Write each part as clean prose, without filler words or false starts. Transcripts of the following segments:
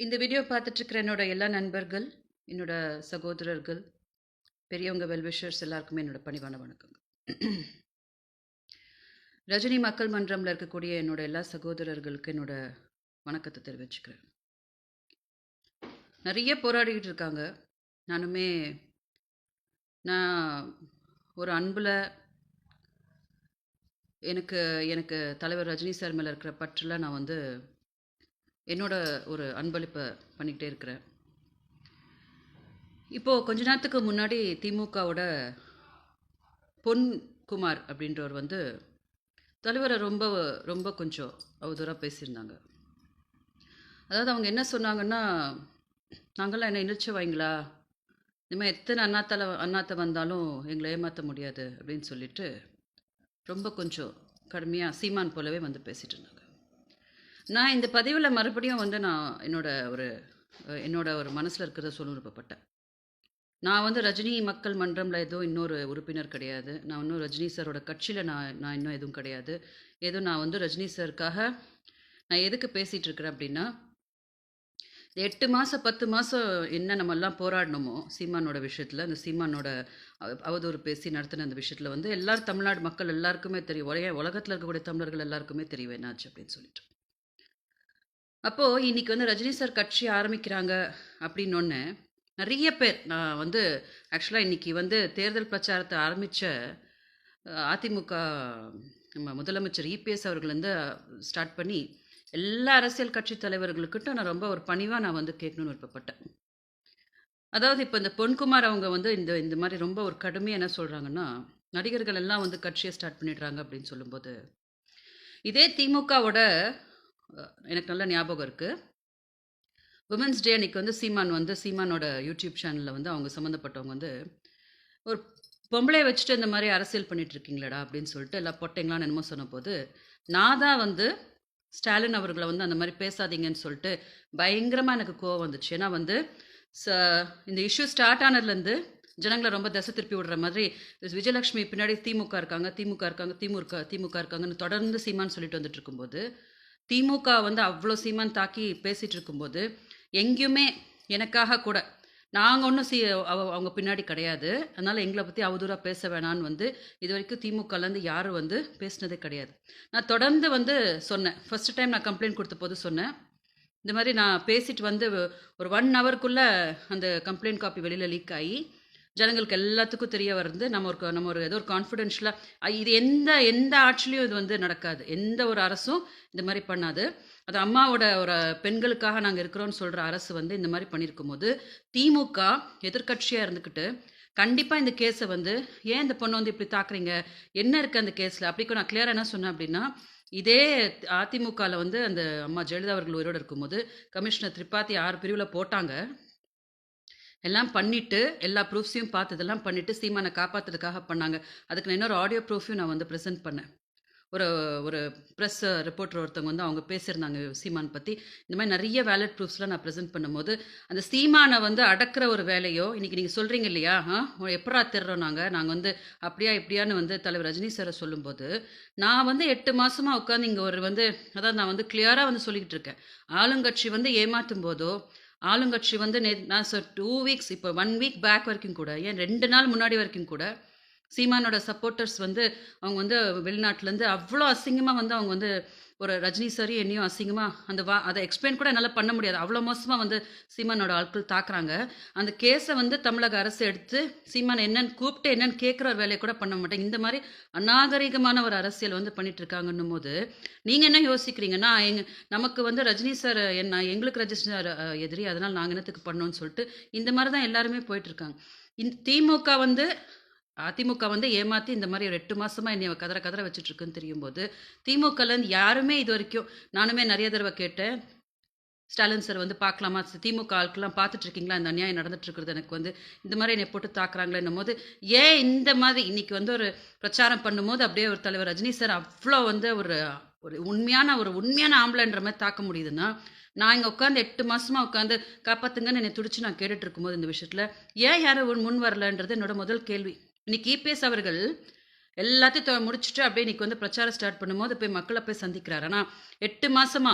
இந்த வீடியோ பார்த்துட்ருக்கிற என்னோட எல்லா நண்பர்கள், என்னோட சகோதரர்கள், பெரியவங்க வெல்விஷர்ஸ் எல்லாருக்குமே என்னோட பணிவான வணக்கங்க. ரஜினி மக்கள் மன்றம்ல இருக்கக்கூடிய என்னோட எல்லா சகோதரர்களுக்கு என்னோட வணக்கத்த தெரிவிச்சுக்கிறேன். நெறைய போராடிக்கிட்டு இருக்காங்க. நானுமே நான் ஒரு அன்புல எனக்கு எனக்கு தலைவர் ரஜினி சார் மேல இருக்கிற பற்றுல நான் வந்து என்னோட ஒரு அன்பளிப்ப பண்ணிக்கிட்டே இருக்கிறேன். இப்போ கொஞ்ச நேரத்துக்கு முன்னாடி திமுகவோட பொன்குமார் அப்படின்றவர் வந்து தலைவரை ரொம்ப ரொம்ப கொஞ்சம் அவதூறாக பேசியிருந்தாங்க. அதாவது அவங்க என்ன சொன்னாங்கன்னா, நாங்கள்லாம் என்ன இளிச்சவாய்ங்களா? இனிமேல் எத்தனை அண்ணாத்த வந்தாலும் எங்களை ஏமாற்ற முடியாது அப்படின்னு சொல்லிட்டு ரொம்ப கொஞ்சம் கடுமையாக சீமான் போலவே வந்து பேசிட்டு இருந்தாங்க. நான் இந்த பதிவில் மறுபடியும் வந்து நான் என்னோட ஒரு மனசில் இருக்கிறத சொல்ல விருப்பப்பட்டேன். நான் வந்து ரஜினி மக்கள் மன்றம்ல ஏதோ இன்னொரு உறுப்பினர் கிடையாது. நான் இன்னும் ரஜினி சாரோட கட்சியில நான் இன்னும் எதுவும் கிடையாது. ஏதோ நான் வந்து ரஜினி சாருக்காக நான் எதுக்கு பேசிட்டு இருக்கிறேன் அப்படின்னா, 8 மாசம், 10 மாசம் என்ன நம்மலாம் போராடினோமோ, சீமானோட விஷயத்துல, அந்த சீமானோட அவதூறு பேசி நடத்தின அந்த விஷயத்துல வந்து எல்லாரும் தமிழ்நாடு மக்கள் எல்லாருக்குமே தெரியும். உலகத்துல இருக்கக்கூடிய தமிழர்கள் எல்லாருக்குமே தெரியும் என்னாச்சு அப்படின்னு சொல்லிட்டு. அப்போ இன்னைக்கு வந்து ரஜினி சார் கட்சி ஆரம்பிக்கிறாங்க அப்படின்னோன்னே, நெறைய பேர் நான் வந்து ஆக்சுவலா இன்னைக்கு வந்து தேர்தல் பிரச்சாரத்த ஆரம்பிச்ச அதிமுக நம்ம முதலமைச்சர் இபிஎஸ் அவர்கள்லேருந்து ஸ்டார்ட் பண்ணி, எல்லா அரசியல் கட்சி தலைவர்களுக்கிட்ட நான் ரொம்ப ஒரு பணிவா நான் வந்து கேட்கணும்னு விருப்பப்பட்டேன். அதாவது இப்ப இந்த பொன்குமார் அவங்க வந்து இந்த இந்த மாரி ரொம்ப ஒரு கடுமையா என்ன சொல்றாங்கன்னா, நடிகர்கள் எல்லாம் வந்து கட்சிய ஸ்டார்ட் பண்ணிடுறாங்க அப்படின்னு சொல்லும்போது, இதே திமுகவோட எனக்கு நல்ல ஞாபகம் இருக்கு. விமென்ஸ் டே அன்னைக்கு வந்து சீமானோட யூடியூப் சேனல்ல வந்து அவங்க சம்மந்தப்பட்டவங்க வந்து, "ஒரு பொம்பளைய வச்சுட்டு இந்த மாரி அரசியல் பண்ணிட்டு இருக்கீங்களேடா" அப்படின்னு சொல்லிட்டு எல்லாம் பொட்டைங்களான்னு என்னமோ சொன்னபோது, நான் தான் வந்து ஸ்டாலின் அவர்கள வந்து அந்த மாரி பேசாதீங்கன்னு சொல்லிட்டு, பயங்கரமா எனக்கு கோவம் வந்துச்சு. ஏன்னா வந்து, ச இந்த இஷ்யூ ஸ்டார்ட் ஆனதுலேருந்து ஜனங்கள ரொம்ப திசை திருப்பி விடுற மாதிரி, விஜயலட்சுமி பின்னாடி திமுக இருக்காங்க, திமுக இருக்காங்க, திமுக இருக்காங்கன்னு தொடர்ந்து சீமான் சொல்லிட்டு வந்துட்டு இருக்கும்போது, திமுக வந்து அவ்ளோ சீமான் தாக்கி பேசிட்டு இருக்கும்போது, எங்கேயுமே எனக்காக கூட, நாங்க ஒண்ணும் அவங்க பின்னாடி கிடையாது. அதனால எங்கள பத்தி அவதூறா பேச வேணான்னு வந்து, இதுவரைக்கும் திமுகலேருந்து யாரும் வந்து பேசினதே கிடையாது. நான் தொடர்ந்து வந்து சொன்னேன். ஃபர்ஸ்ட் டைம் நான் கம்ப்ளைண்ட் குடுத்தபோது சொன்னேன். இந்த மாரி நான் பேசிட்டு வந்து ஒரு 1 ஹவர்க்குள்ள அந்த கம்ப்ளைண்ட் காப்பி வெளியில லீக் ஆயி, ஜனங்களுக்கு எல்லாத்துக்கும் தெரிய வருது. நம்ம ஒரு ஏதோ ஒரு கான்ஃபிடென்ஷியலா இது எந்த எந்த ஆட்சிலயும் இது வந்து நடக்காது. எந்த ஒரு அரசும் இந்த மாரி பண்ணாது. அது அம்மாவோட ஒரு பெண்களுக்காக நாங்க இருக்கிறோம்னு சொல்ற அரசு வந்து இந்த மாரி பண்ணியிருக்கும்போது, திமுக எதிர்க்கட்சியா இருந்துக்கிட்டு, கண்டிப்பா இந்த கேஸ வந்து, "ஏன் இந்த பொண்ண வந்து இப்படி தாக்குறீங்க? என்ன இருக்கு அந்த கேஸ்ல?" அப்படிக்கு நான் கிளியரா என்ன சொன்னேன் அப்படின்னா, இதே அதிமுகல வந்து அந்த அம்மா ஜெயலலிதா அவர்கள் உயிரோட இருக்கும்போது, கமிஷனர் திரிபாதி 6 பிரிவுல போட்டாங்க. எல்லாம் பண்ணிட்டு, எல்லா ப்ரூஃப்ஸையும் பார்த்து இதெல்லாம் பண்ணிட்டு, சீமான காப்பாத்துறதுக்காக பண்ணாங்க. அதுக்கு நான் இன்னொரு ஆடியோ ப்ரூஃபையும் நான் வந்து பிரசன்ட் பண்ணேன். ஒரு ஒரு பிரஸ் ரிப்போர்ட்டர் ஒருத்தவங்க வந்து அவங்க பேசியிருந்தாங்க சீமான் பத்தி. இந்த மாரி நெறைய வேலிட் ப்ரூஃப்ஸ்லாம் நான் பிரசன்ட் பண்ணும்போது, அந்த சீமான வந்து அடக்குற ஒரு வேலையோ, இன்னைக்கு நீங்க சொல்றீங்க இல்லையா? எப்புட்றா திருறோம் நாங்க? நாங்க வந்து அப்படியா, இப்படியான்னு வந்து தலைவர் ரஜினி சார சொல்லும்போது, நான் வந்து 8 மாசமா உட்காந்து இங்க ஒரு வந்து அதாவது நான் வந்து கிளியரா வந்து சொல்லிக்கிட்டு இருக்கேன். ஆளுங்கட்சி வந்து ஏமாத்தும்போதோ, ஆளுங்கட்சி வந்து நான் 2 வீக்ஸ் இப்போ 1 வீக் பேக் வரைக்கும் கூட, ஏன் 2 நாள் முன்னாடி வரைக்கும் கூட, சீமானோட சப்போர்ட்டர்ஸ் வந்து அவங்க வந்து வெளிநாட்டிலேருந்து அவ்வளோ அசிங்கமா வந்து அவங்க வந்து ஒரு ரஜினி சாரையும் என்னையும் அசிங்கமா அத எக்ஸ்பிளைன் கூட என்னால பண்ண முடியாது. அவ்வளோ மோசமா வந்து சீமானோட ஆட்கள் தாக்குறாங்க. அந்த கேஸ வந்து தமிழக அரசு எடுத்து சீமான என்னன்னு கூப்பிட்டு என்னன்னு கேட்குற ஒரு வேலைய கூட பண்ண மாட்டாங்க. இந்த மாரி அநாகரிகமான ஒரு அரசியல் வந்து பண்ணிட்டு இருக்காங்கன்னும்போது, நீங்க என்ன யோசிக்கிறீங்கன்னா, நமக்கு வந்து ரஜினி சார் எங்களுக்கு ரஜினி சார் எதிரி. அதனால நாங்க என்னத்துக்கு பண்ணோம்னு சொல்லிட்டு, இந்த மாரி தான் எல்லாருமே போயிட்டுருக்காங்க. திமுக வந்து அதிமுக வந்து ஏமாத்தி இந்த மாரி ஒரு 8 மாசமா என்னைய கதற கதற வச்சுட்டுருக்குன்னு தெரியும்போது, திமுகலேருந்து யாருமே இதுவரைக்கும் நானுமே நெறைய தடவ கேட்டேன். ஸ்டாலின் சார் வந்து பார்க்கலாமா? திமுக ஆட்கள்லாம் பார்த்துட்டு இருக்கீங்களா? இந்த அநியாயம் நடந்துட்டு இருக்கிறது எனக்கு வந்து இந்த மாரி என்னைய போட்டு தாக்குறாங்களேன்னும்போது, ஏன் இந்த மாதிரி இன்னைக்கு வந்து ஒரு பிரச்சாரம் பண்ணும்போது அப்படியே ஒரு தலைவர் ரஜினி சார் அவ்ளோ வந்து ஒரு ஒரு உண்மையான ஆம்பளன்ற மாரி தாக்க முடியுதுன்னா, நான் இங்க உட்காந்து 8 மாசமா உட்காந்து காப்பாத்துங்கன்னு என்னைய துடிச்சு நான் கேட்டுட்டு இருக்கும்போது இந்த விஷயத்துல, ஏன் யாரும் முன் வரலன்றது என்னோட முதல் கேள்வி. இன்னைக்கு இபிஎஸ் அவர்கள் எல்லாத்தையும் முடிச்சுட்டு அப்படியே இன்னைக்கு வந்து பிரச்சாரம் ஸ்டார்ட் பண்ணும்போது போய் மக்கள போய் சந்திக்கிறாரு. ஆனா 8 மாசமா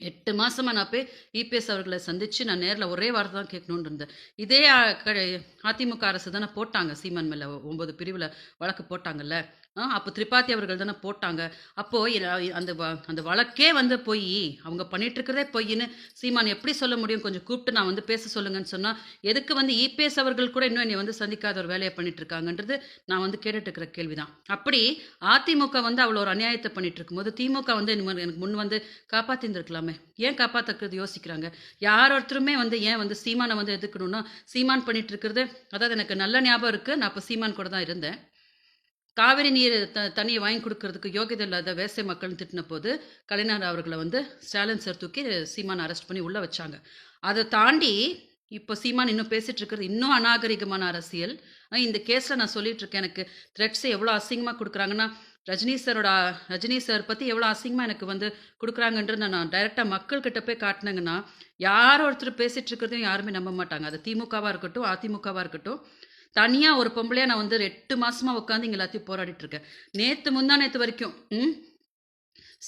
8 மாசமா நான் போய் இபிஎஸ் அவர்கள சந்திச்சு, நான் நேர்ல ஒரே வார்த்தை தான் கேட்கணும்னு இருந்தேன். இதே அதிமுக அரசு தானே போட்டாங்க சீமான் மேல 9 பிரிவுல வழக்கு போட்டாங்கல்ல. அப்போ திரிபாதி அவர்கள் தானே போட்டாங்க. அப்போ அந்த வழக்கே வந்து பொய். அவங்க பண்ணிட்டு இருக்கிறதே பொய்ன்னு சீமான் எப்படி சொல்ல முடியும்? கொஞ்சம் கூப்பிட்டு நான் வந்து பேச சொல்லுங்கன்னு சொன்னா, எதுக்கு வந்து இபிஎஸ் அவர்கள் கூட இன்னும் என்னைய வந்து சந்திக்காத ஒரு வேலைய பண்ணிட்டு இருக்காங்கன்றது நான் வந்து கேட்டுட்டு இருக்கிற கேள்விதான். அப்படி அதிமுக வந்து அவ்வளோ ஒரு அநியாயத்த பண்ணிட்டு இருக்கும்போது, திமுக வந்து எனக்கு முன் வந்து காப்பாத்திருந்திருக்கலாமே. ஏன் காப்பாத்தக்கிறது யோசிக்கிறாங்க? யார் ஒருத்தருமே வந்து ஏன் வந்து சீமான வந்து எதிர்க்கணும்னா, சீமான் பண்ணிட்டு இருக்கிறது அதாவது எனக்கு நல்ல ஞாபகம் இருக்கு. நான் அப்ப சீமான் கூட தான் இருந்தேன். காவிரி நீர் தண்ணிய வாங்கி குடுக்குறதுக்கு யோகியதை இல்லாத வேசை மக்கள்னு திட்டின போது, கலைஞர் அவர்கள வந்து ஸ்டாலின் சார் தூக்கி சீமான அரெஸ்ட் பண்ணி உள்ள வச்சாங்க. அத தாண்டி இப்போ சீமான் இன்னும் பேசிட்டு இருக்கிறது இன்னும் அநாகரிகமான அரசியல். இந்த கேஸ்ல நான் சொல்லிட்டு இருக்கேன். எனக்கு த்ரெட்ஸ் எவ்வளோ அசிங்கமா குடுக்குறாங்கன்னா, ரஜினி சார் பத்தி எவ்வளோ அசிங்கமா எனக்கு வந்து குடுக்குறாங்கன்றத நான் டைரக்ட்டா மக்கள் கிட்ட போய் காட்டுனேங்கன்னா, யாரோ ஒருத்தர் பேசிட்டு இருக்கிறதையும் யாருமே நம்ப மாட்டாங்க. அது திமுகவா இருக்கட்டும், அதிமுகவா இருக்கட்டும். தனியா ஒரு பொம்பளையா நான் வந்து 8 மாசமா உட்காந்து இங்க எல்லாத்தையும் போராடிட்டு இருக்கேன். முந்தா நேத்து வரைக்கும்,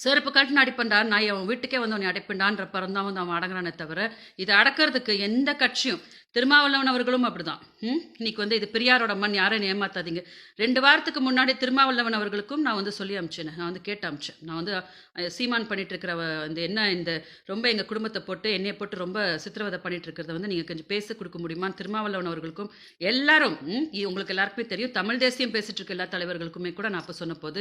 செருப்பு கழட்டுன்னு அடிப்பேன்டா, நான் அவன் வீட்டுக்கே வந்து உன்னை அடைப்பேன்டான்ற பரம் வந்து அவன் அடங்குறானே தவிர, இதை அடக்கிறதுக்கு எந்த கட்சியும் திருமாவளவன் அவர்களும் அப்படிதான். இன்னைக்கு வந்து இது பெரியாரோட மண், யாரையும் ஏமாத்தாதீங்க. 2 வாரத்துக்கு முன்னாடி திருமாவளவன் அவர்களுக்கும் நான் வந்து சொல்லி அனுப்பிச்சேன். நான் வந்து கேட்டு அனுப்பிச்சேன். நான் வந்து சீமான் பண்ணிட்டு இருக்கிற இந்த ரொம்ப எங்க குடும்பத்தை போட்டு என்னைய போட்டு ரொம்ப சித்திரவதை பண்ணிட்டு இருக்கிறத வந்து நீங்க கொஞ்சம் பேச கொடுக்க முடியுமான்னு திருமாவளவன் அவர்களுக்கும் எல்லாரும் உங்களுக்கு எல்லாருக்குமே தெரியும். தமிழ் தேசியம் பேசிட்டு இருக்க எல்லா தலைவர்களுக்குமே கூட நான் அப்ப சொன்ன போது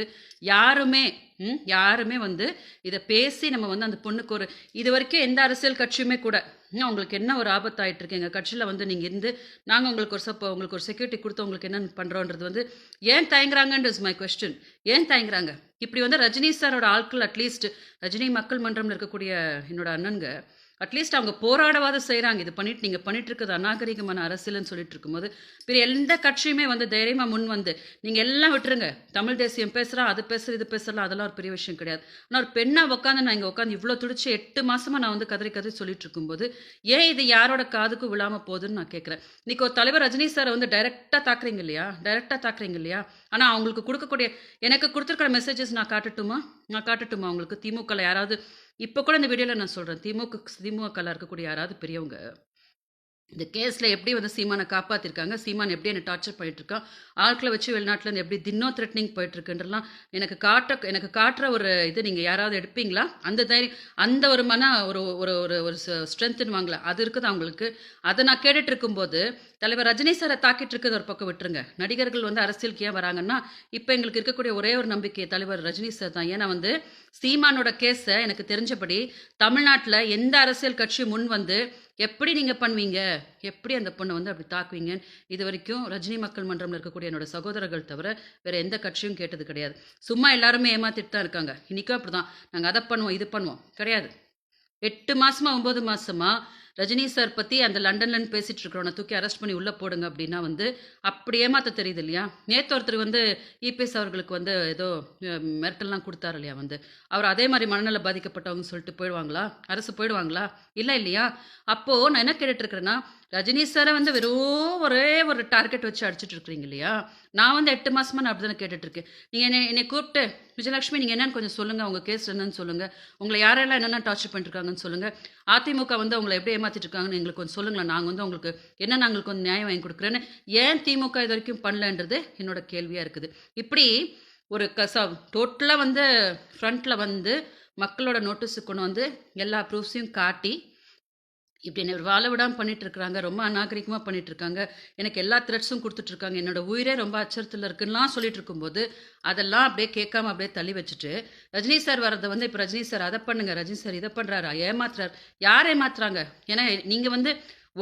யாருமே வந்து இதை பேசி நம்ம வந்து அந்த பொண்ணுக்கு ஒரு இது வரைக்கும் எந்த அரசியல் கட்சியுமே கூட உங்களுக்கு என்ன ஒரு ஆபத்தாயிட்டு இருக்கு எங்கள் கட்சியில் வந்து நீங்கள் இருந்து நாங்கள் உங்களுக்கு ஒரு செக்யூரிட்டி கொடுத்து உங்களுக்கு என்ன பண்ணுறோன்றது வந்து ஏன் தயங்குறாங்கன்றது இஸ் மை கொஸ்டின். ஏன் தயங்குறாங்க? இப்படி வந்து ரஜினி சாரோட ஆட்கள் அட்லீஸ்ட் ரஜினி மக்கள் மன்றம்ல இருக்கக்கூடிய என்னோட அண்ணனுங்க அட்லீஸ்ட் அவங்க போராடவாத செய்கிறாங்க. இது பண்ணிட்டு நீங்கள் பண்ணிட்டு இருக்கிறது அநாகரிகமான அரசியல்னு சொல்லிட்டு இருக்கும்போது பெரிய எந்த கட்சியுமே வந்து தைரியமாக முன் வந்து நீங்கள் எல்லாம் விட்டுருங்க. தமிழ் தேசியம் பேசுகிறா, அது பேசுகிற, இது பேசுகிறலாம், அதெல்லாம் ஒரு பெரிய விஷயம் கிடையாது. ஆனால் ஒரு பெண்ணாக உட்காந்து நான் இங்கே உட்காந்து இவ்வளோ துடிச்சு 8 மாசமாக நான் வந்து கதறி சொல்லிட்டு இருக்கும்போது ஏன் இது யாரோட காதுக்கும் விழாமல் போகுதுன்னு நான் கேட்குறேன். இன்னைக்கு ஒரு தலைவர் ரஜினி சாரை வந்து டைரெக்டாக தாக்குறீங்க இல்லையா? ஆனால் அவங்களுக்கு கொடுக்கக்கூடிய எனக்கு கொடுத்துருக்கிற மெசேஜஸ் நான் காட்டட்டுமா அவங்களுக்கு? திமுகவில் யாராவது இப்போ கூட இந்த வீடியோவில் நான் சொல்கிறேன், திமுகவில் இருக்கக்கூடிய யாராவது பெரியவங்க இந்த கேஸில் எப்படி வந்து சீமானை காப்பாற்றிருக்காங்க, சீமான் எப்படி என்னை டார்ச்சர் பண்ணிட்டுருக்கான், ஆட்களை வச்சு வெளிநாட்டிலேருந்து எப்படி தினம் த்ரெட்னிங் போயிட்டுருக்குன்றலாம் எனக்கு காட்டுற ஒரு இது நீங்கள் யாராவது எடுப்பீங்களா? அந்த தைரியம், அந்த ஒரு ஒரு ஒரு ஒரு ஒரு ஸ்ட்ரென்த்துன்னு வாங்கல, அது இருக்குது அவங்களுக்கு. அதை நான் கேட்டுட்டு இருக்கும்போது தலைவர் ரஜினி சாரை தாக்கிட்டு இருக்கிறது ஒரு பக்கம் விட்டுருங்க. நடிகர்கள் வந்து அரசியலுக்கு ஏன் வராங்கன்னா, இப்போ எங்களுக்கு இருக்கக்கூடிய ஒரே ஒரு நம்பிக்கை தலைவர் ரஜினி சார் தான். ஏன்னா வந்து சீமானோட கேஸை எனக்கு தெரிஞ்சபடி தமிழ்நாட்டில் எந்த அரசியல் கட்சியும் முன் வந்து எப்படி நீங்கள் பண்ணுவீங்க, எப்படி அந்த பொண்ணை வந்து அப்படி தாக்குவீங்கன்னு இது வரைக்கும் ரஜினி மக்கள் மன்றம்ல இருக்கக்கூடிய என்னோட சகோதரர்கள் தவிர வேற எந்த கட்சியும் கேட்டது கிடையாது. சும்மா எல்லாருமே ஏமாத்திட்டு தான் இருக்காங்க. இன்னைக்கும் அப்படிதான், நாங்கள் அதை பண்ணுவோம் இது பண்ணுவோம் கிடையாது. 8 மாசமா 9 மாசமா ரஜினி சார் பற்றி அந்த லண்டன்லன்னு பேசிட்டு இருக்கிறவனை தூக்கி அரெஸ்ட் பண்ணி உள்ளே போடுங்க அப்படின்னா வந்து அப்படி ஏமாத்த தெரியுது இல்லையா? நேற்று ஒருத்தர் வந்து இபிஎஸ் அவர்களுக்கு வந்து ஏதோ மிரட்டல்லாம் கொடுத்தாரு இல்லையா? வந்து அவர் அதே மாதிரி மனநல பாதிக்கப்பட்டவங்க சொல்லிட்டு போயிடுவாங்களா? அரசு போயிடுவாங்களா? இல்லையா? அப்போது நான் என்ன கேட்டுட்டு இருக்கிறேன்னா, ரஜினி சாரை வந்து வெறும் ஒரே ஒரு டார்கெட் வச்சு அடிச்சுட்டு இருக்கிறீங்க இல்லையா? நான் வந்து 8 மாசமா நான் அப்படி தானே கேட்டுட்டு இருக்கேன். நீங்கள் என்னை கூப்பிட்டு விஜயலட்சுமி நீங்கள் என்னன்னு கொஞ்சம் சொல்லுங்கள், உங்கள் கேஸ் என்னன்னு சொல்லுங்கள், உங்களை யாரெல்லாம் என்னென்ன டார்ச்சர் பண்ணிருக்காங்கன்னு சொல்லுங்கள், அதிமுக வந்து உங்களை எப்படி ஏமாத்திட்டு இருக்காங்கன்னு எங்களுக்கு கொஞ்சம் சொல்லுங்களேன், நாங்கள் வந்து உங்களுக்கு என்ன நாங்களுக்கு கொஞ்சம் நியாயம் வாங்கி கொடுக்குறேன்னு ஏன் திமுக இது வரைக்கும் பண்ணலன்றது என்னோட கேள்வியாக இருக்குது. இப்படி ஒரு டோட்டலாக வந்து ஃப்ரண்ட்டில் வந்து மக்களோட நோட்டீஸுக்கு கொண்டு வந்து எல்லா ப்ரூஃப்ஸையும் காட்டி இப்படி என்ன வாழ விடாமல் பண்ணிட்டு இருக்காங்க, ரொம்ப அநாகரிகமாக பண்ணிட்டு இருக்காங்க, எனக்கு எல்லா த்ரெட்ஸும் கொடுத்துட்டு இருக்காங்க, என்னோட உயிரே ரொம்ப அச்சத்தில் இருக்குன்னா சொல்லிட்டு இருக்கும்போது அதெல்லாம் அப்படியே கேட்காம அப்படியே தள்ளி வச்சுட்டு ரஜினி சார் வரதை வந்து இப்போ ரஜினி சார் அதை பண்ணுங்க, ரஜினி சார் இதை பண்ணுறாரா, ஏமாத்துறாரு. யார் ஏமாத்துறாங்க? ஏன்னா நீங்கள் வந்து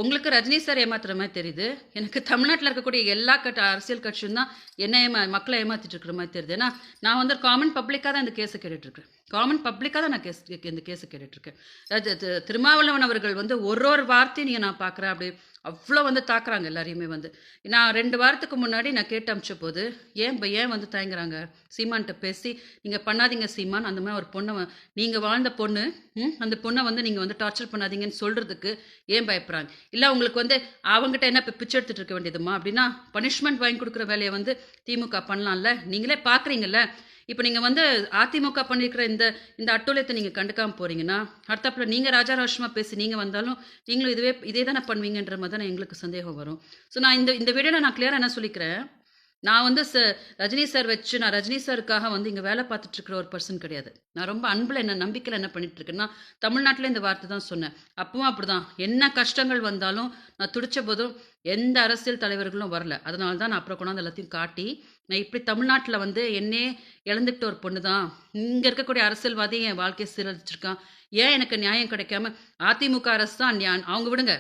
உங்களுக்கு ரஜினி சார் ஏமாத்துற மாதிரி தெரியுது, எனக்கு தமிழ்நாட்டில் இருக்கக்கூடிய எல்லா அரசியல் கட்சியும் தான் என்ன மக்களை ஏமாத்திட்டு இருக்கிற மாதிரி தெரியுது. ஏன்னா நான் வந்து காமன் பப்ளிக்காக தான் இந்த கேஸை கேட்டுட்ருக்கேன், காமன் பப்ளிக்காக தான் நான் இந்த கேஸை கேட்டுட்ருக்கேன். திருமாவளவன் அவர்கள் வந்து ஒரு வார்த்தையும் நீங்கள் நான் பார்க்குறேன் அப்படி அவ்வளோ வந்து தாக்குறாங்க எல்லாரையுமே வந்து. நான் 2 வாரத்துக்கு முன்னாடி நான் கேட்டு அமிச்ச போது ஏன் வந்து தயங்குறாங்க சீமான்கிட்ட பேசி நீங்கள் பண்ணாதீங்க சீமான், அந்த மாதிரி ஒரு பொண்ணை நீங்கள் வாழ்ந்த பொண்ணு அந்த பொண்ணை வந்து நீங்கள் வந்து டார்ச்சர் பண்ணாதீங்கன்னு சொல்கிறதுக்கு ஏன் பயப்படுறாங்க? இல்லை உங்களுக்கு வந்து அவங்ககிட்ட என்ன இப்போ பிச்சை எடுத்துகிட்டு இருக்க வேண்டியதுமா அப்படின்னா பனிஷ்மெண்ட் வாங்கி கொடுக்குற வேலையை வந்து திமுக பண்ணலாம்ல? நீங்களே பார்க்குறீங்கல்ல, இப்போ நீங்க வந்து அதிமுக பண்ணியிருக்கிற இந்த இந்த அட்டூழியத்த நீங்க கண்டுக்காம போறீங்கன்னா, அடுத்தாப்புல நீங்க ராஜாரோஷமா பேசி நீங்க வந்தாலும், நீங்களும் இதே தானே பண்ணுவீங்கன்ற மாரி தானே எங்களுக்கு சந்தேகம் வரும். ஸோ நான் இந்த இந்த வீடியோல நான் கிளியரா என்ன சொல்லிக்கிறேன், நான் வந்து ரஜினி சார் வச்சு நான் ரஜினி சாருக்காக வந்து இங்க வேலை பார்த்துட்டு இருக்கிற ஒரு பெர்சன் கிடையாது. நான் ரொம்ப அன்புல நம்பிக்கையில என்ன பண்ணிட்டு இருக்கேன்னா, தமிழ்நாட்டுல இந்த வார்த்தை தான் சொன்னேன். அப்பவும் அப்படிதான். என்ன கஷ்டங்கள் வந்தாலும் நான் துடிச்ச போதும் எந்த அரசியல் தலைவர்களும் வரல. அதனால தான் நான் அப்புறம் கொண்டாந்து எல்லாத்தையும் காட்டி, நான் இப்படி தமிழ்நாட்டுல வந்து என்னையே இழந்துக்கிட்ட ஒரு பொண்ணு தான். இங்க இருக்கக்கூடிய அரசியல்வாதி என் வாழ்க்கைய சீரழிச்சிருக்கான். ஏன் எனக்கு நியாயம் கிடைக்காம அதிமுக அரசு தான் அவங்க விடுங்க.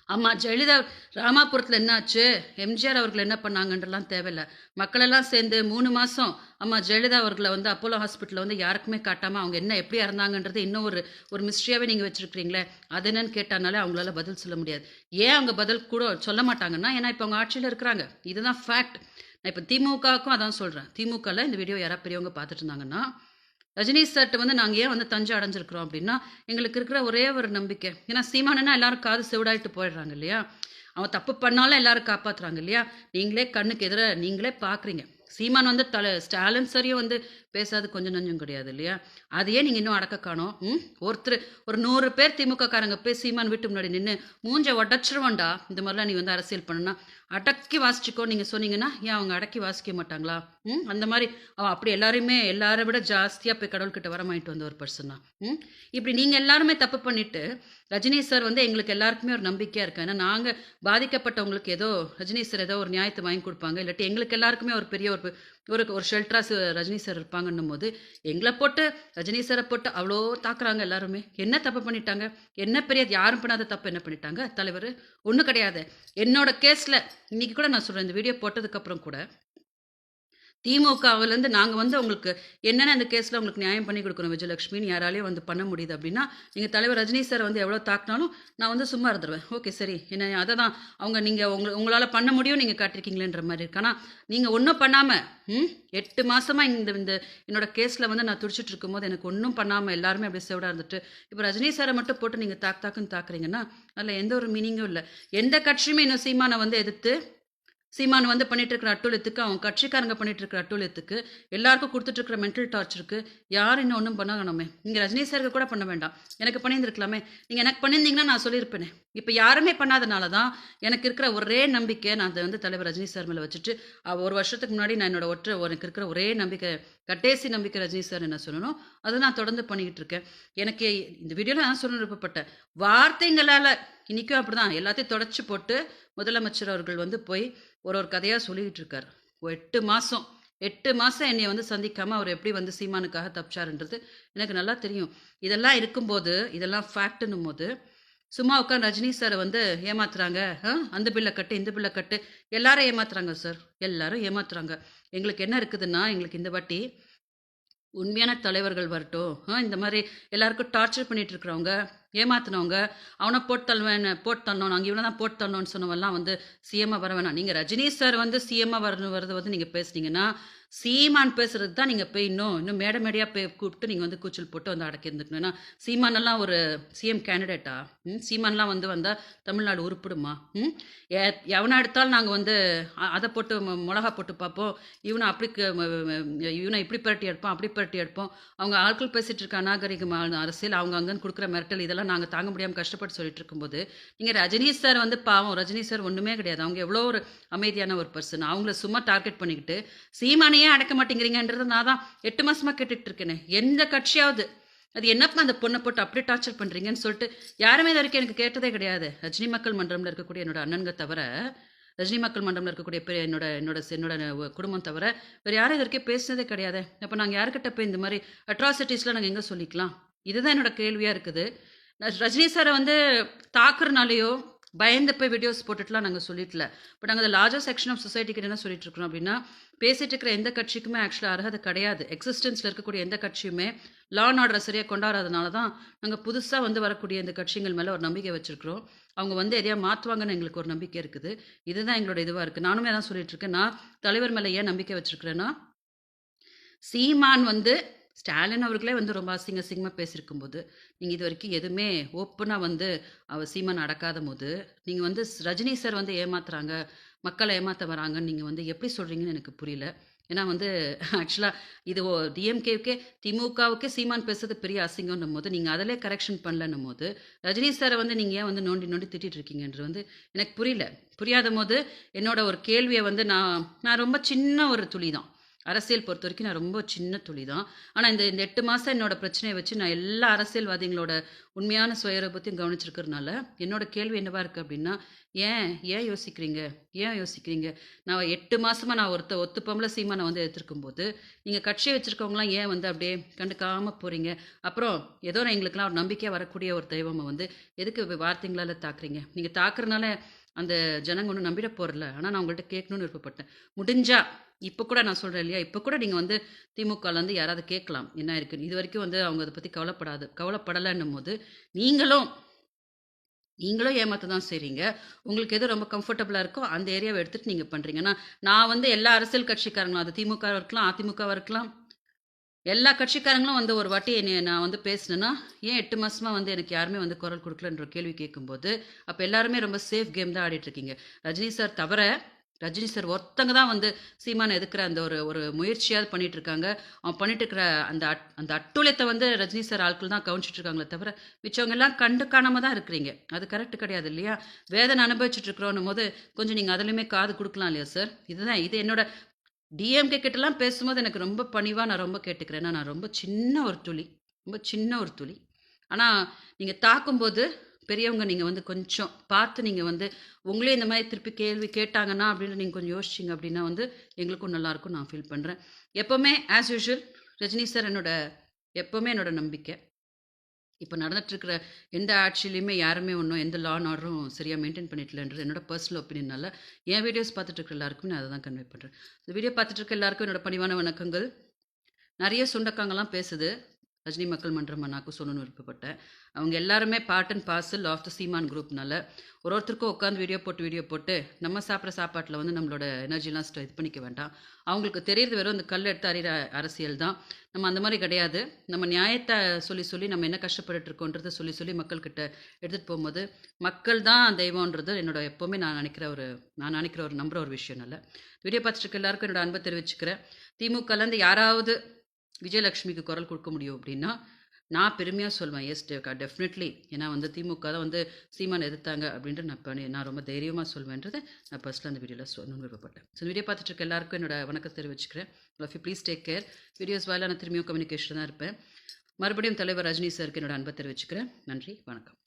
அம்மா ஜெயலலிதா ராமாபுரத்துல என்னாச்சு? எம்ஜிஆர் அவர்கள் என்ன பண்ணாங்கன்றலாம் தேவையில்ல. மக்களெல்லாம் சேர்ந்து 3 மாசம் அம்மா ஜெயலலிதா அவர்கள வந்து அப்போலோ ஹாஸ்பிட்டல்ல வந்து யாருக்குமே காட்டாம அவங்க என்ன எப்படி இறந்தாங்கன்றது இன்னும் ஒரு ஒரு மிஸ்ட்ரியாவே நீங்க வச்சிருக்கிறீங்களே! அது என்னன்னு கேட்டானாலே அவங்களால பதில் சொல்ல முடியாது. ஏன் அவங்க பதில் கூட சொல்ல மாட்டாங்கன்னா, ஏன்னா இப்ப அவங்க ஆட்சியில இருக்கிறாங்க. இதுதான் ஃபேக்ட். நான் இப்ப திமுகவுக்கும் அதான் சொல்றேன். திமுகல இந்த வீடியோ யாராவது பெரியவங்க பார்த்துட்டு இருந்தாங்கன்னா, ரஜினி சார்ட்ட வந்து நாங்க ஏன் வந்து தஞ்சம் அடைஞ்சிருக்கிறோம் அப்படின்னா, எங்களுக்கு இருக்கிற ஒரே ஒரு நம்பிக்கை. ஏன்னா சீமானன்னா எல்லாரும் காது செவிடாயிட்டு போயிடுறாங்க இல்லையா? அவன் தப்பு பண்ணாலும் எல்லாரும் காப்பாத்துறாங்க இல்லையா? நீங்களே கண்ணுக்கு எதிர நீங்களே பார்க்குறீங்க. சீமான் வந்து ஸ்டாலின் சரியும் வந்து பேசாது கொஞ்சம் நஞ்சம் கிடையாது இல்லையா? அதையே நீங்க இன்னும் அடக்க காணோம். ஒருத்தர் ஒரு 100 பேர் திமுககாரங்க போய் சீமான் வீட்டு முன்னாடி நின்னு, "மூஞ்ச உடைச்சிருவேன்டா, இந்த மாரிலாம் நீ வந்து அரசியல் பண்ணுனா, அடக்கி வாசிச்சுக்கோன்னு" நீங்க சொன்னீங்கன்னா, ஏன் அவங்க அடக்கி வாசிக்க மாட்டாங்களா? அந்த மாரி அவன் அப்படி எல்லாரையுமே எல்லார விட ஜாஸ்தியா போய் கடவுள்கிட்ட வரம் வாங்கிட்டு வந்த ஒரு பெர்சன் தான். இப்படி நீங்க எல்லாருமே தப்பு பண்ணிட்டு, ரஜினி சார் வந்து எங்களுக்கு எல்லாருக்குமே ஒரு நம்பிக்கையா இருக்கு. ஏன்னா நாங்க பாதிக்கப்பட்டவங்களுக்கு ஏதோ ரஜினி சார் ஏதோ ஒரு நியாயத்த வாங்கி குடுப்பாங்க. இல்லாட்டி எங்களுக்கு எல்லாருக்குமே ஒரு பெரிய ஒரு ஒரு ஒரு ஷெல்டரா ரஜினி சார் இருப்பாங்கன்னும்போது, எங்கள போட்டு ரஜினி சார போட்டு அவ்ளோ தாக்குறாங்க எல்லாருமே. என்ன தப்பு பண்ணிட்டாங்க? என்ன பெரிய யாரும் பண்ணாத தப்பு என்ன பண்ணிட்டாங்க தலைவரு? ஒண்ணும் கிடையாது. என்னோட கேஸ்ல இன்னைக்கு கூட நான் சொல்றேன். இந்த வீடியோ போட்டதுக்கு அப்புறம் கூட திமுகவிலேருந்து நாங்க வந்து உங்களுக்கு என்னென்ன அந்த கேஸ்ல உங்களுக்கு நியாயம் பண்ணி குடுக்குறோம் விஜயலட்சுமின்னு யாராலயும் வந்து பண்ண முடியுது அப்படின்னா, நீங்க தலைவர் ரஜினி சார் வந்து எவ்வளோ தாக்குனாலும் நான் வந்து சும்மா இருந்துருவேன். ஓகே சரி. என்ன அததான் அவங்க நீங்க உங்களால பண்ண முடியும் நீங்க காட்டியிருக்கீங்களேன்ற மாரி இருக்கு. ஆனா நீங்க ஒண்ணும் பண்ணாம 8 மாசமா இந்த இந்த என்னோட கேஸ்ல வந்து நான் துடிச்சிட்டு இருக்கும்போது எனக்கு ஒண்ணும் பண்ணாம எல்லாருமே அப்படியே செவிடா இருந்துட்டு, இப்ப ரஜினி சார மட்டும் போட்டு நீங்க தாக்குன்னு தாக்குறீங்கன்னா, அதுல எந்த ஒரு மீனிங்கும் இல்ல. எந்த கட்சியுமே இன்னும் சீமான வந்து எதிர்த்து சீமான் வந்து பண்ணிட்டு இருக்கிற அட்டூழியத்துக்கு, அவங்க கட்சிக்காரங்க பண்ணிட்டு இருக்கிற அட்டூழியத்துக்கு, எல்லாருக்கும் குடுத்துட்டு இருக்கிற மென்டல் டார்ச்சருக்கு, யாரும் இன்னும் ஒண்ணும் பண்ண காணோமே! நீங்க ரஜினி சாருக்கு கூட பண்ண வேண்டாம். எனக்கு பண்ணியிருந்திருக்கலாமே! நீங்க எனக்கு பண்ணியிருந்தீங்கன்னா நான் சொல்லியிருப்பேனே! இப்ப யாருமே பண்ணாதனால தான், எனக்கு இருக்கிற ஒரே நம்பிக்கை நான் அத வந்து தலைவர் ரஜினி சார் மேல வச்சுட்டு, 1 வருஷத்துக்கு முன்னாடி நான் என்னோட எனக்கு இருக்கிற ஒரே நம்பிக்கை, கடைசி நம்பிக்கை ரஜினி சார் என்ன சொல்லணும், அத நான் தொடர்ந்து பண்ணிக்கிட்டு இருக்கேன். எனக்கு இந்த வீடியோல நான் சொல்ல விருப்பப்பட்டேன். வார்த்தைங்களால இன்னைக்கும் அப்படிதான் எல்லாத்தையும் தொடச்சு போட்டு, முதலமைச்சர் அவர்கள் வந்து போய் ஒரு ஒரு கதையா சொல்லிக்கிட்டு இருக்காரு. 8 மாசம் 8 மாசம் என்னைய வந்து சந்திக்காம அவர் எப்படி வந்து சீமானுக்காக தப்பிச்சாருன்றது எனக்கு நல்லா தெரியும். இதெல்லாம் இருக்கும்போது, இதெல்லாம் ஃபேக்ட்ன்னும்போது, சும்மா உட்காந்து ரஜினி சார வந்து ஏமாத்துறாங்க. அந்த பில்ல கட்டு, இந்த பில்ல கட்டு. எல்லாரும் ஏமாத்துறாங்க சார். எல்லாரும் ஏமாத்துறாங்க. எங்களுக்கு என்ன இருக்குதுன்னா, எங்களுக்கு இந்த வாட்டி உண்மையான தலைவர்கள் வரட்டும். இந்த மாரி எல்லாருக்கும் டார்ச்சர் பண்ணிட்டு இருக்கிறவங்க, ஏமாத்துனவங்க, அவன போட்டு தள்ளுவேன், போட்டு தள்ளணும். நாங்க இவன தான் போட்டு தள்ளணும்னு சொன்னவன்லாம் வந்து சிஎம்மா வர வேணாம். நீங்க ரஜினி சார் வந்து சிஎம்மா வரத வந்து நீங்க பேசுனீங்கன்னா, சீமான் பேசுறது தான் நீங்க போய் இன்னும் மேடை மேடையா போய் கூப்பிட்டு நீங்க வந்து கூச்சல் போட்டு வந்து அடக்கி இருந்துக்கணும். ஏன்னா, சீமானெல்லாம் ஒரு சிஎம் கேண்டிடேட்டா? சீமான்லாம் வந்து வந்தா தமிழ்நாடு உருப்படுமா? ம். எ எவன எடுத்தாலும் நாங்க வந்து அத போட்டு மொளகா போட்டு பார்ப்போம். இவன அப்படி இவன இப்படி பிரட்டி எடுப்போம், அப்படி பிரட்டி எடுப்போம். அவங்க ஆட்கள் பேசிட்டு இருக்க அநாகரிகமான அரசியல், அவங்க அங்கன்னு குடுக்குற மிரட்டல் இதெல்லாம் நாங்க தாங்க முடியாம கஷ்டப்பட்டு சொல்லிட்டு இருக்கும்போது, நீங்க ரஜினி சார் வந்து பாவம் ரஜினி சார் ஒண்ணுமே கிடையாது. அவங்க எவ்வளோ ஒரு அமைதியான ஒரு பெர்சன். அவங்கள சும்மா டார்கெட் பண்ணிக்கிட்டு, சீமானையே அடக்க மாட்டேங்கிறீங்கன்றத நான் தான் 8 மாசமா கேட்டுட்டு இருக்கேனே. எந்த கட்சியாவது, அது என்னப்பா அந்த பொண்ண போட்டு அப்படி டார்ச்சர் பண்றீங்கன்னு சொல்லிட்டு, யாருமே இதுவரைக்கும் எனக்கு கேட்டதே கிடையாது. ரஜினி மக்கள் மன்றம்ல இருக்கக்கூடிய என்னோட அண்ணன்ங்க தவிர, ரஜினி மக்கள் மன்றம்ல இருக்கக்கூடிய என்னோட என்னோட என்னோட குடும்பம் தவிர, வேற யாரும் இது வரைக்கும் பேசினதே கிடையாதே. அப்ப நாங்க யார்கிட்ட போய் இந்த மாரி அட்ராசிட்டீஸ்லாம் நாங்க எங்க சொல்லிக்கலாம்? இதுதான் என்னோட கேள்வியா இருக்குது. ரஜினி சார வந்து தாக்குறனாலயோ, பயந்து போய் வீடியோஸ் போட்டுட்டுலாம் நாங்க சொல்லிட்டல. பட் நாங்க அந்த லார்ஜர் செக்ஷன் ஆஃப் சொசைட்டி கிட்ட என்ன சொல்லிட்டு இருக்கிறோம் அப்படின்னா, பேசிட்டு இருக்கிற எந்த கட்சிக்குமே ஆக்சுவலா அர்ஹதை கிடையாது. எக்ஸிஸ்டன்ஸ்ல இருக்கக்கூடிய எந்த கட்சியுமே லா அண்ட் ஆர்டர சரியா கொண்டாடாதனால தான், நாங்க புதுசா வந்து வரக்கூடிய இந்த கட்சிகள் மேல ஒரு நம்பிக்கை வச்சிருக்கிறோம். அவங்க வந்து எதையா மாத்துவாங்கன்னு எங்களுக்கு ஒரு நம்பிக்கை இருக்குது. இதுதான் எங்களோட இதுவா இருக்கு. நானுமே அதான் சொல்லிட்டு இருக்கேன். நான் தலைவர் மேல ஏன் நம்பிக்கை வச்சிருக்கிறேன்னா, சீமான் வந்து ஸ்டாலின் அவர்களே வந்து ரொம்ப அசிங்கமா பேசியிருக்கும்போது, நீங்க இதுவரைக்கும் எதுவுமே ஓப்பனா வந்து சீமான் அடக்காதபோது, நீங்க வந்து ரஜினி சார் வந்து ஏமாத்துறாங்க, மக்கள ஏமாத்த வராங்கன்னு நீங்க வந்து எப்படி சொல்றீங்கன்னு எனக்கு புரியல. ஏன்னா வந்து ஆக்சுவலா இது டிஎம்கேவுக்கே, திமுகவுக்கே சீமான் பேசுறது பெரிய அசிங்கம்ன்னும்போது, நீங்க அதிலே கரெக்ஷன் பண்ணலன்னும்போது, ரஜினி சார வந்து நீங்க ஏன் வந்து நோண்டி நோண்டி திட்டிட்டு இருக்கீங்கன்றது வந்து எனக்கு புரியல. புரியாதபோது, என்னோட ஒரு கேள்விய வந்து நான் நான் ரொம்ப சின்ன ஒரு துளி தான். அரசியல் பொறுத்தவரைக்கும் நான் ரொம்ப சின்ன துளி தான். ஆனா இந்த 8 மாசம் என்னோட பிரச்சனைய வச்சு நான் எல்லா அரசியல்வாதிகளோட உண்மையான சுயரூபத்தையும் கவனிச்சிருக்கிறதுனால, என்னோட கேள்வி என்னவா இருக்கு அப்டின்னா, ஏன் ஏன் யோசிக்கிறீங்க? ஏன் யோசிக்கிறீங்க? நான் 8 மாசமா நான் ஒத்த பொம்பள சீமான வந்து எதிர்த்திருக்கும்போது, நீங்க கட்சி வச்சிருக்கவங்கலாம் ஏன் வந்து அப்டியே கண்டுக்காம போறீங்க? அப்புறம் ஏதோ எங்களுக்கெல்லாம் ஒரு நம்பிக்கையா வரக்கூடிய ஒரு தெய்வம வந்து எதுக்கு வார்த்தைங்களால தாக்குறீங்க? நீங்க தாக்குறனால அந்த ஜனங்க ஒண்ணும் நம்பிட போறதில்ல. ஆனா நான் உங்கள்ட்ட கேட்கணும்னு விருப்பப்பட்டேன். முடிஞ்சா இப்ப கூட நான் சொல்றேன் இல்லையா? இப்ப கூட நீங்க வந்து திமுகலருந்து யாராவது கேட்கலாம். என்ன இருக்குன்னு. இதுவரைக்கும் வந்து அவங்க அத பத்தி கவலைப்படலன்னும்போது, நீங்களும் நீங்களும் ஏமாத்த தான் செய்றீங்க. உங்களுக்கு எது ரொம்ப கம்ஃபர்டபுளா இருக்கோ, அந்த ஏரியாவ எடுத்துட்டு நீங்க பண்றீங்க. நான் வந்து எல்லா அரசியல் கட்சிக்காரங்களும் அது திமுகவா இருக்கலாம், அதிமுகவா இருக்கலாம். எல்லா கட்சிக்காரங்களும் வந்து ஒரு வாட்டி என்னைய நான் வந்து பேசினேன்னா, ஏன் 8 மாசமா வந்து எனக்கு யாருமே வந்து குரல் குடுக்கலன்ற கேள்வி கேட்கும்போது, அப்ப எல்லாருமே ரொம்ப சேஃப் கேம் தான் ஆடிட்டு இருக்கீங்க. ரஜினி சார் தவிர, ரஜினி சார் ஒருத்தங்க தான் வந்து சீமான எதிர்க்கிற அந்த ஒரு ஒரு முயற்சியாவது பண்ணிட்டு இருக்காங்க. அவன் பண்ணிட்டு இருக்கிற அந்த அட்டூழியத்த வந்து ரஜினி சார் ஆட்கள் தான் கவனிச்சுட்டு இருக்காங்களே தவிர, மிச்சவங்க எல்லாம் கண்டு காணாம தான் இருக்கிறீங்க. அது கரெக்ட் கிடையாது இல்லையா? வேதனை அனுபவிச்சுட்டு இருக்கிறோன்னும்போது, கொஞ்சம் நீங்க அதிலயுமே காது குடுக்கலாம் இல்லையா சார்? இது என்னோட டிஎம்கே கிட்டலாம் பேசும்போது எனக்கு ரொம்ப பணிவா நான் ரொம்ப கேட்டுக்கிறேன். ஏன்னா, நான் ரொம்ப சின்ன ஒரு துளி. ரொம்ப சின்ன ஒரு துளி. ஆனா, நீங்க தாக்கும்போது, பெரியவங்க நீங்க வந்து கொஞ்சம் பார்த்து நீங்க வந்து உங்களே இந்த மாரி திருப்பி கேள்வி கேட்டாங்கன்னா, அப்படின்னு நீங்க கொஞ்சம் யோசிச்சீங்க அப்படின்னா வந்து, எங்களுக்கும் நல்லாயிருக்கும்னு நான் ஃபீல் பண்றேன். எப்பவுமே ஆஸ் யூசுவல் ரஜினி சார் எப்பவுமே என்னோட நம்பிக்கை. இப்ப நடந்துட்டு இருக்கிற எந்த ஆட்சியிலயுமே யாருமே ஒண்ணும் எந்த லா அண்ட் ஆர்டரும் சரியா மெயின்டெயின் பண்ணிட்டலன்றது என்னோட பர்சனல் ஒப்பீனியனால, என் வீடியோஸ் பார்த்துட்டு இருக்கிற எல்லாருக்குமே நான் அத தான் கன்வே பண்றேன். இந்த வீடியோ பார்த்துட்டு இருக்க எல்லாருக்கும் என்னோட பணிவான வணக்கங்கள். நெறைய சொந்தக்காங்கலாம் பேசுது. ரஜினி மக்கள் மன்றம் அண்ணாக்கும் சொல்லணும்னு விருப்பப்பட்டேன். அவங்க எல்லாருமே part and parcel of the Seeman குரூப்னால, ஒருத்தருக்கும் உட்காந்து வீடியோ போட்டு, நம்ம சாப்பிடுற சாப்பாட்டுல வந்து நம்மளோட எனர்ஜிலாம் இது பண்ணிக்க வேண்டாம். அவங்களுக்கு தெரியறது வெறும் இந்த கல் எடுத்து அறியிற அரசியல் தான். நம்ம அந்த மாரி கிடையாது. நம்ம நியாயத்த சொல்லி, சொல்லி நம்ம என்ன கஷ்டப்பட்டுட்டு இருக்கோன்றத சொல்லி, சொல்லி மக்கள்கிட்ட எடுத்துட்டு போம்போது, மக்கள் தான் தெய்வம்ன்றது என்னோட எப்பவுமே நான் நினைக்கிற ஒரு நம்புற ஒரு விஷயம்னால. வீடியோ பார்த்துட்டு இருக்க எல்லாருக்கும் என்னோட அன்ப தெரிவிச்சுக்கிறேன். திமுகலேருந்து யாராவது விஜயலட்சுமிக்கு குரல் கொடுக்க முடியும் அப்படின்னா, நான் பெருமையா சொல்வேன். Yes definitely. ஏன்னா வந்து திமுக தான் வந்து சீமான எதிர்த்தாங்க அப்படின்ட்டு நான் ரொம்ப தைரியமா சொல்வேன்றத நான் ஃபர்ஸ்ட்ல அந்த வீடியோல சொல்லணும்னு விருப்பப்பட்டேன். ஸோ வீடியோ பார்த்துட்டு இருக்க எல்லாருக்கும் என்னோட வணக்கத்த தெரிவிச்சுக்கிறேன். All you please take care. Videos வாயிலா நான் திரும்பியும் கம்யூனிகேஷன் தான் இருப்பேன். மறுபடியும் தலைவர் ரஜினி சாருக்கு என்னோட அன்பை தெரிவிச்சுக்கிறேன். நன்றி, வணக்கம்.